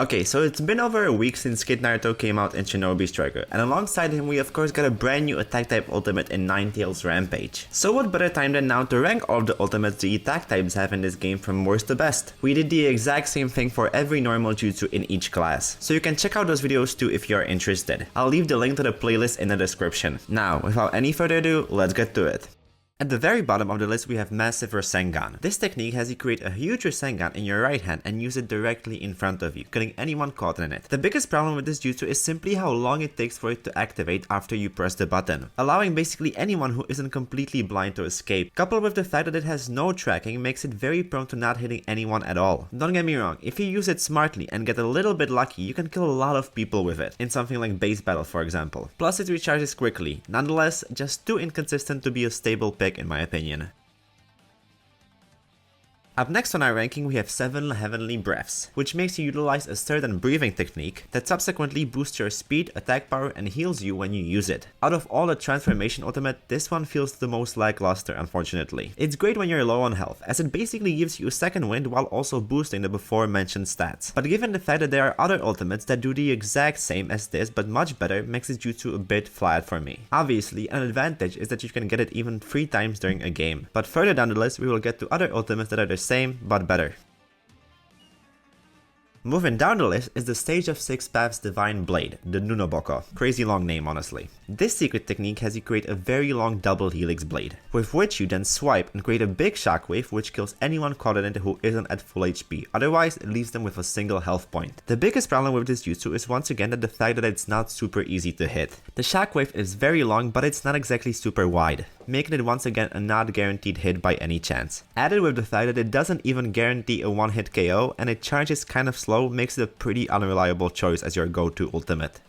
Okay, so it's been over a week since Kid Naruto came out in Shinobi Striker, and alongside him we of course got a brand new attack type ultimate in Ninetails Rampage. So what better time than now to rank all of the ultimates the attack types have in this game from worst to best. We did the exact same thing for every normal jutsu in each class, so you can check out those videos too if you are interested. I'll leave the link to the playlist in the description. Now, without any further ado, let's get to it. At the very bottom of the list we have Massive Rasengan. This technique has you create a huge Rasengan in your right hand and use it directly in front of you, killing anyone caught in it. The biggest problem with this jutsu is simply how long it takes for it to activate after you press the button, allowing basically anyone who isn't completely blind to escape. Coupled with the fact that it has no tracking makes it very prone to not hitting anyone at all. Don't get me wrong, if you use it smartly and get a little bit lucky, you can kill a lot of people with it, in something like base battle for example. Plus it recharges quickly, nonetheless just too inconsistent to be a stable pick in my opinion. Up next on our ranking we have 7 Heavenly Breaths, which makes you utilize a certain breathing technique that subsequently boosts your speed, attack power and heals you when you use it. Out of all the transformation ultimate, this one feels the most lackluster unfortunately. It's great when you're low on health, as it basically gives you a second wind while also boosting the before mentioned stats. But given the fact that there are other ultimates that do the exact same as this but much better, makes this jutsu a bit flat for me. Obviously, an advantage is that you can get it even 3 times during a game, but further down the list we will get to other ultimates that are the same but better. Moving down the list is the Stage of 6 Paths Divine Blade, the Nunoboko. Crazy long name honestly. This secret technique has you create a very long double helix blade, with which you then swipe and create a big shockwave which kills anyone caught in it who isn't at full HP, otherwise it leaves them with a single health point. The biggest problem with this jutsu is once again that the fact that it's not super easy to hit. The shockwave is very long but it's not exactly super wide, making it once again a not guaranteed hit by any chance. Added with the fact that it doesn't even guarantee a one hit KO and it charges kind of slow makes it a pretty unreliable choice as your go-to ultimate.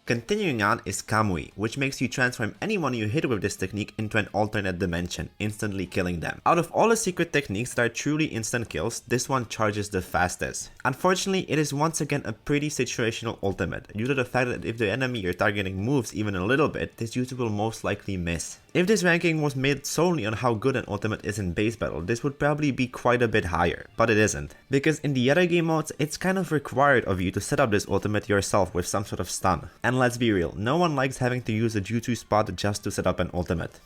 Continuing on is Kamui, which makes you transform anyone you hit with this technique into an alternate dimension, instantly killing them. Out of all the secret techniques that are truly instant kills, this one charges the fastest. Unfortunately, it is once again a pretty situational ultimate, due to the fact that if the enemy you're targeting moves even a little bit, this jutsu will most likely miss. If this ranking was made solely on how good an ultimate is in base battle, this would probably be quite a bit higher, but it isn't. Because in the other game modes, it's kind of required of you to set up this ultimate yourself with some sort of stun. And let's be real, no one likes having to use a jutsu spot just to set up an ultimate.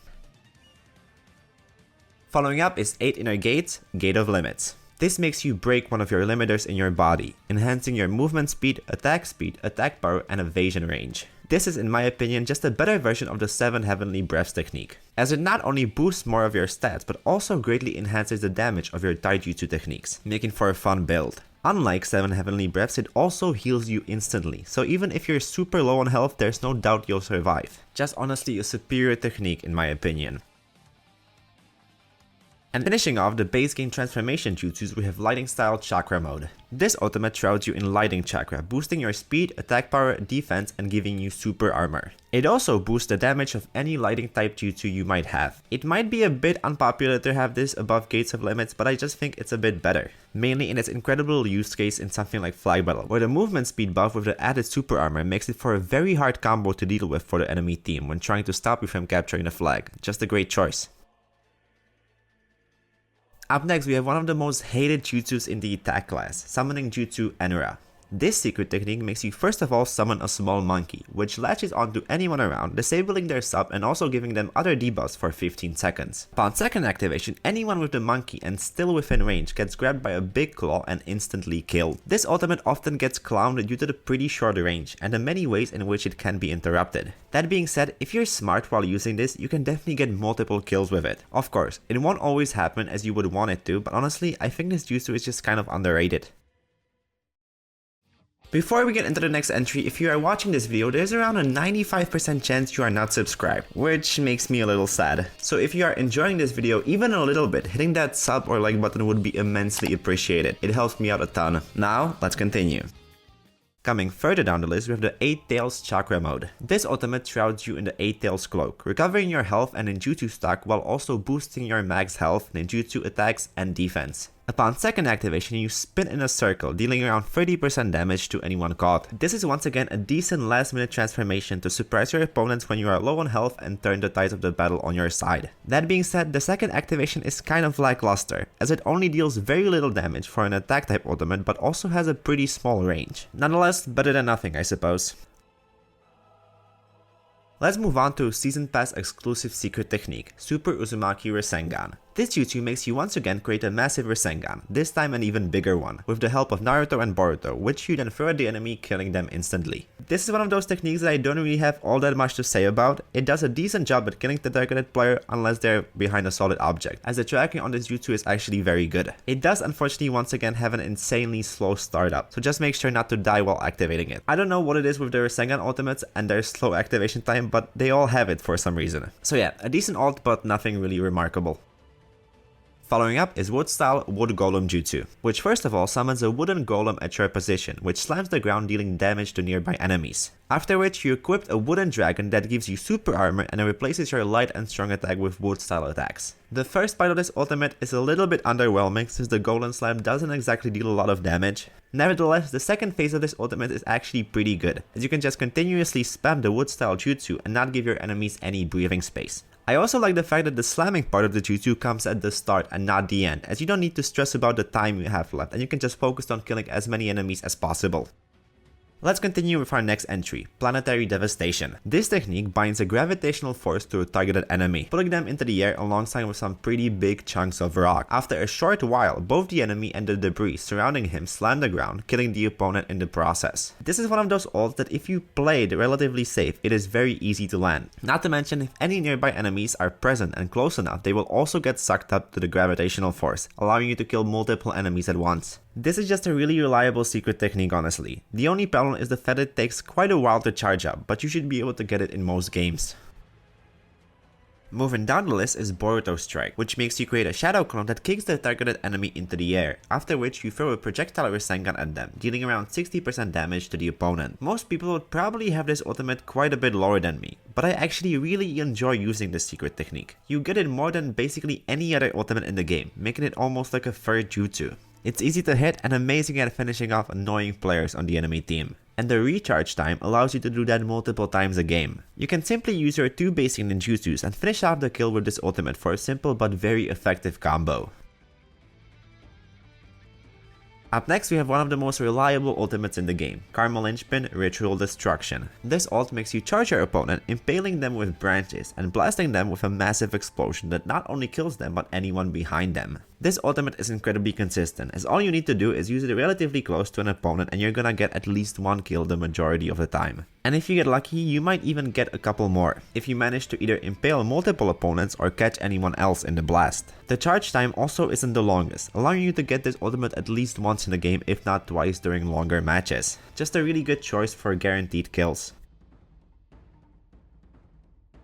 Following up is 8 Inner Gates, Gate of Limits. This makes you break one of your limiters in your body, enhancing your movement speed, attack power, and evasion range. This is in my opinion just a better version of the 7 Heavenly Breaths technique, as it not only boosts more of your stats but also greatly enhances the damage of your taijutsu techniques, making for a fun build. Unlike 7 Heavenly Breaths, it also heals you instantly, so even if you're super low on health there's no doubt you'll survive. Just honestly a superior technique in my opinion. And finishing off the base game transformation jutsus, we have Lighting Style Chakra Mode. This ultimate shrouds you in Lighting Chakra, boosting your speed, attack power, defense, and giving you super armor. It also boosts the damage of any lighting type jutsu you might have. It might be a bit unpopular to have this above Gates of Limits, but I just think it's a bit better. Mainly in its incredible use case in something like Flag Battle, where the movement speed buff with the added super armor makes it for a very hard combo to deal with for the enemy team when trying to stop you from capturing the flag. Just a great choice. Up next we have one of the most hated jutsus in the attack class, Summoning Jutsu Enura. This secret technique makes you first of all summon a small monkey, which latches onto anyone around, disabling their sub and also giving them other debuffs for 15 seconds. Upon second activation, anyone with the monkey and still within range gets grabbed by a big claw and instantly killed. This ultimate often gets clowned due to the pretty short range and the many ways in which it can be interrupted. That being said, if you're smart while using this, you can definitely get multiple kills with it. Of course, it won't always happen as you would want it to, but honestly, I think this jutsu is just kind of underrated. Before we get into the next entry, if you are watching this video, there's around a 95% chance you are not subscribed, which makes me a little sad. So if you are enjoying this video even a little bit, hitting that sub or like button would be immensely appreciated. It helps me out a ton. Now, let's continue. Coming further down the list, we have the 8 Tails Chakra Mode. This ultimate shrouds you in the 8 Tails Cloak, recovering your health and ninjutsu stock while also boosting your max health, ninjutsu attacks, and defense. Upon second activation, you spin in a circle, dealing around 30% damage to anyone caught. This is once again a decent last minute transformation to surprise your opponents when you are low on health and turn the tides of the battle on your side. That being said, the second activation is kind of lackluster, as it only deals very little damage for an attack type ultimate but also has a pretty small range. Nonetheless, better than nothing, I suppose. Let's move on to Season Pass exclusive secret technique, Super Uzumaki Rasengan. This jutsu makes you once again create a massive Rasengan, this time an even bigger one, with the help of Naruto and Boruto, which you then throw at the enemy, killing them instantly. This is one of those techniques that I don't really have all that much to say about. It does a decent job at killing the targeted player unless they're behind a solid object, as the tracking on this jutsu is actually very good. It does unfortunately once again have an insanely slow startup, so just make sure not to die while activating it. I don't know what it is with the Rasengan ultimates and their slow activation time, but they all have it for some reason. So yeah, a decent ult but nothing really remarkable. Following up is Wood Style Wood Golem Jutsu, which first of all summons a wooden golem at your position, which slams the ground dealing damage to nearby enemies. After which you equip a wooden dragon that gives you super armor and it replaces your light and strong attack with wood style attacks. The first part of this ultimate is a little bit underwhelming since the golem slam doesn't exactly deal a lot of damage. Nevertheless, the second phase of this ultimate is actually pretty good, as you can just continuously spam the wood style jutsu and not give your enemies any breathing space. I also like the fact that the slamming part of the jutsu comes at the start and not the end, as you don't need to stress about the time you have left and you can just focus on killing as many enemies as possible. Let's continue with our next entry, Planetary Devastation. This technique binds a gravitational force to a targeted enemy, pulling them into the air alongside with some pretty big chunks of rock. After a short while, both the enemy and the debris surrounding him slam the ground, killing the opponent in the process. This is one of those ults that if you play it relatively safe, it is very easy to land. Not to mention, if any nearby enemies are present and close enough, they will also get sucked up to the gravitational force, allowing you to kill multiple enemies at once. This is just a really reliable secret technique, honestly. The only problem is the fact it takes quite a while to charge up, but you should be able to get it in most games. Moving down the list is Boruto Strike, which makes you create a shadow clone that kicks the targeted enemy into the air, after which you throw a projectile Rasengan at them, dealing around 60% damage to the opponent. Most people would probably have this ultimate quite a bit lower than me, but I actually really enjoy using this secret technique. You get it more than basically any other ultimate in the game, making it almost like a third jutsu. It's easy to hit and amazing at finishing off annoying players on the enemy team. And the recharge time allows you to do that multiple times a game. You can simply use your 2 basic ninjutsus and finish off the kill with this ultimate for a simple but very effective combo. Up next we have one of the most reliable ultimates in the game, Karma Linchpin Ritual Destruction. This ult makes you charge your opponent, impaling them with branches and blasting them with a massive explosion that not only kills them but anyone behind them. This ultimate is incredibly consistent, as all you need to do is use it relatively close to an opponent and you're gonna get at least 1 kill the majority of the time. And if you get lucky, you might even get a couple more, if you manage to either impale multiple opponents or catch anyone else in the blast. The charge time also isn't the longest, allowing you to get this ultimate at least once in the game if not twice during longer matches. Just a really good choice for guaranteed kills.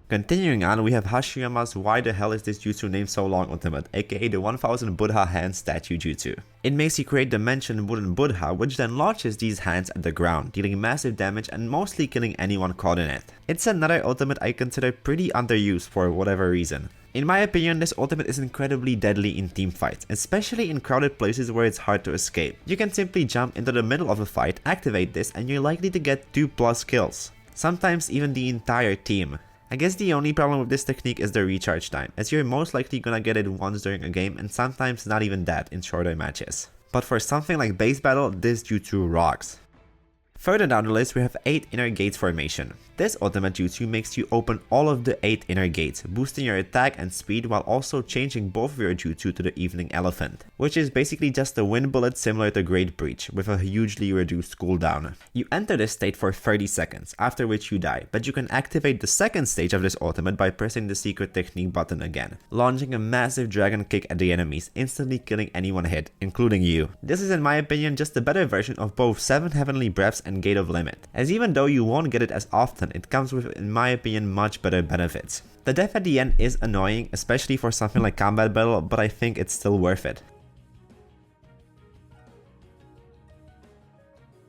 Continuing on, we have Hashirama's Why the Hell Is This Jutsu Named So Long ultimate, aka the 1000 Buddha hand statue jutsu. It makes you create the mentioned wooden Buddha, which then launches these hands at the ground, dealing massive damage and mostly killing anyone caught in it. It's another ultimate I consider pretty underused for whatever reason. In my opinion, this ultimate is incredibly deadly in teamfights, especially in crowded places where it's hard to escape. You can simply jump into the middle of a fight, activate this, and you're likely to get 2+ kills. Sometimes even the entire team. I guess the only problem with this technique is the recharge time, as you're most likely gonna get it once during a game and sometimes not even that in shorter matches. But for something like base battle, this jutsu rocks. Further down the list we have 8 Inner Gates Formation. This ultimate jutsu makes you open all of the 8 inner gates, boosting your attack and speed while also changing both of your jutsu to the Evening Elephant, which is basically just a wind bullet similar to Great Breach with a hugely reduced cooldown. You enter this state for 30 seconds, after which you die, but you can activate the second stage of this ultimate by pressing the secret technique button again, launching a massive dragon kick at the enemies, instantly killing anyone hit, including you. This is in my opinion just a better version of both 7 Heavenly Breaths and Gate of Limit, as even though you won't get it as often, it comes with, in my opinion, much better benefits. The death at the end is annoying, especially for something like combat battle, but I think it's still worth it.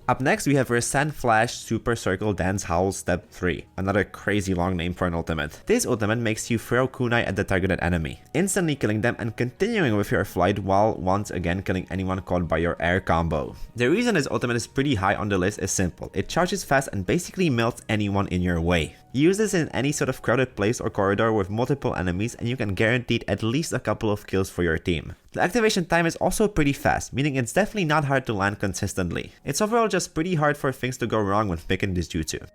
Up next, we have Resent Flash Super Circle Dance Howl Step 3, another crazy long name for an ultimate. This ultimate makes you throw kunai at the targeted enemy, instantly killing them and continuing with your flight while once again killing anyone caught by your air combo. The reason this ultimate is pretty high on the list is simple: it charges fast and basically melts anyone in your way. Use this in any sort of crowded place or corridor with multiple enemies and you can guarantee at least a couple of kills for your team. The activation time is also pretty fast, meaning it's definitely not hard to land consistently. It's overall just pretty hard for things to go wrong when picking this jutsu.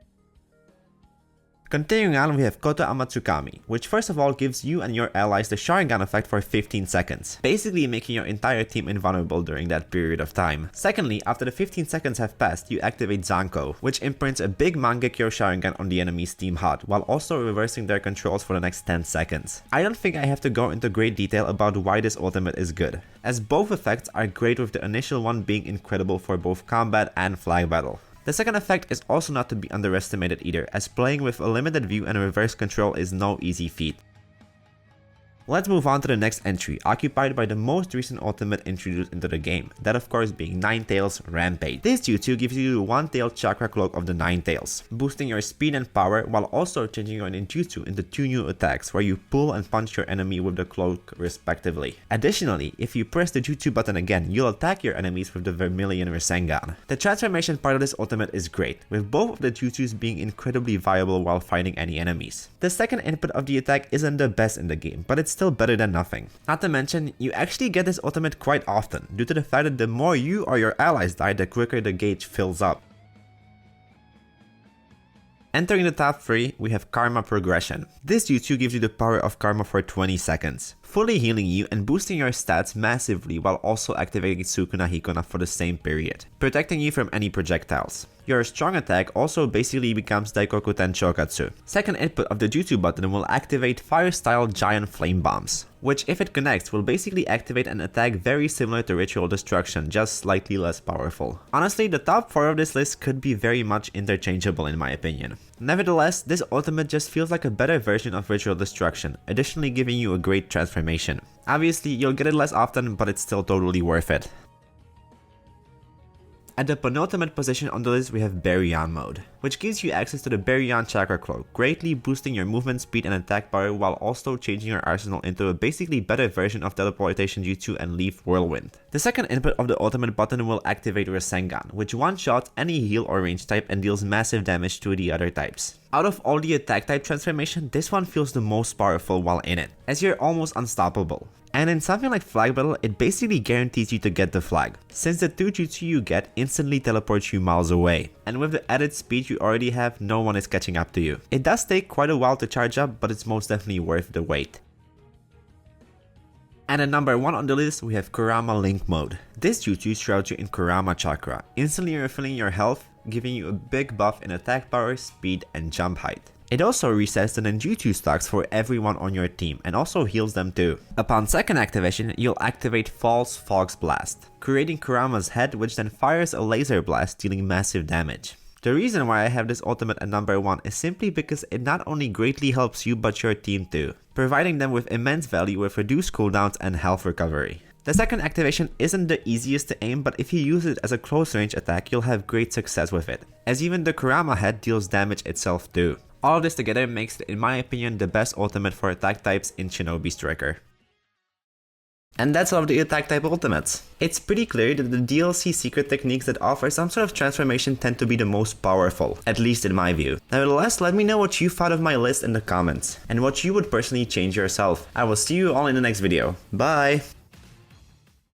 Continuing on, we have Koto Amatsukami, which first of all gives you and your allies the Sharingan effect for 15 seconds, basically making your entire team invulnerable during that period of time. Secondly, after the 15 seconds have passed, you activate Zanko, which imprints a big Mangekyo Sharingan on the enemy's team HUD, while also reversing their controls for the next 10 seconds. I don't think I have to go into great detail about why this ultimate is good, as both effects are great, with the initial one being incredible for both combat and flag battle. The second effect is also not to be underestimated either, as playing with a limited view and reverse control is no easy feat. Let's move on to the next entry, occupied by the most recent ultimate introduced into the game, that of course being Ninetails Rampage. This jutsu gives you the one-tailed chakra cloak of the Ninetails, boosting your speed and power while also changing your ninjutsu into 2 new attacks where you pull and punch your enemy with the cloak respectively. Additionally, if you press the jutsu button again, you'll attack your enemies with the Vermilion Rasengan. The transformation part of this ultimate is great, with both of the jutsus being incredibly viable while fighting any enemies. The second input of the attack isn't the best in the game, but it's still better than nothing. Not to mention, you actually get this ultimate quite often, due to the fact that the more you or your allies die, the quicker the gauge fills up. Entering the top 3, we have Karma Progression. This jutsu gives you the power of Karma for 20 seconds, fully healing you and boosting your stats massively while also activating Sukuna Hikona for the same period, protecting you from any projectiles. Your strong attack also basically becomes Daikoku Tenchokatsu. Second input of the jutsu button will activate fire-style giant flame bombs, which if it connects will basically activate an attack very similar to Ritual Destruction, just slightly less powerful. Honestly, the top 4 of this list could be very much interchangeable in my opinion. Nevertheless, this ultimate just feels like a better version of Ritual Destruction, additionally giving you a great transformation. Obviously, you'll get it less often, but it's still totally worth it. At the penultimate position on the list, we have Baryon Mode, which gives you access to the Baryon Chakra Cloak, greatly boosting your movement speed and attack power while also changing your arsenal into a basically better version of Teleportation Jutsu and Leaf Whirlwind. The second input of the ultimate button will activate Rasengan, which one-shots any heal or range type and deals massive damage to the other types. Out of all the attack type transformation, this one feels the most powerful while in it, as you're almost unstoppable. And in something like Flag Battle, it basically guarantees you to get the flag, since the 2 jutsu you get instantly teleports you miles away. And with the added speed you already have, no one is catching up to you. It does take quite a while to charge up, but it's most definitely worth the wait. And at number 1 on the list, we have Kurama Link Mode. This jutsu shrouds you in Kurama Chakra, instantly refilling your health, giving you a big buff in attack power, speed, and jump height. It also resets the ninjutsu stocks for everyone on your team and also heals them too. Upon second activation, you'll activate False Fog's Blast, creating Kurama's head, which then fires a laser blast dealing massive damage. The reason why I have this ultimate at number 1 is simply because it not only greatly helps you but your team too, providing them with immense value with reduced cooldowns and health recovery. The second activation isn't the easiest to aim, but if you use it as a close range attack, you'll have great success with it, as even the Kurama head deals damage itself too. All of this together makes it, in my opinion, the best ultimate for attack types in Shinobi Striker. And that's all of the attack type ultimates. It's pretty clear that the DLC secret techniques that offer some sort of transformation tend to be the most powerful, at least in my view. Nevertheless, let me know what you thought of my list in the comments, and what you would personally change yourself. I will see you all in the next video. Bye!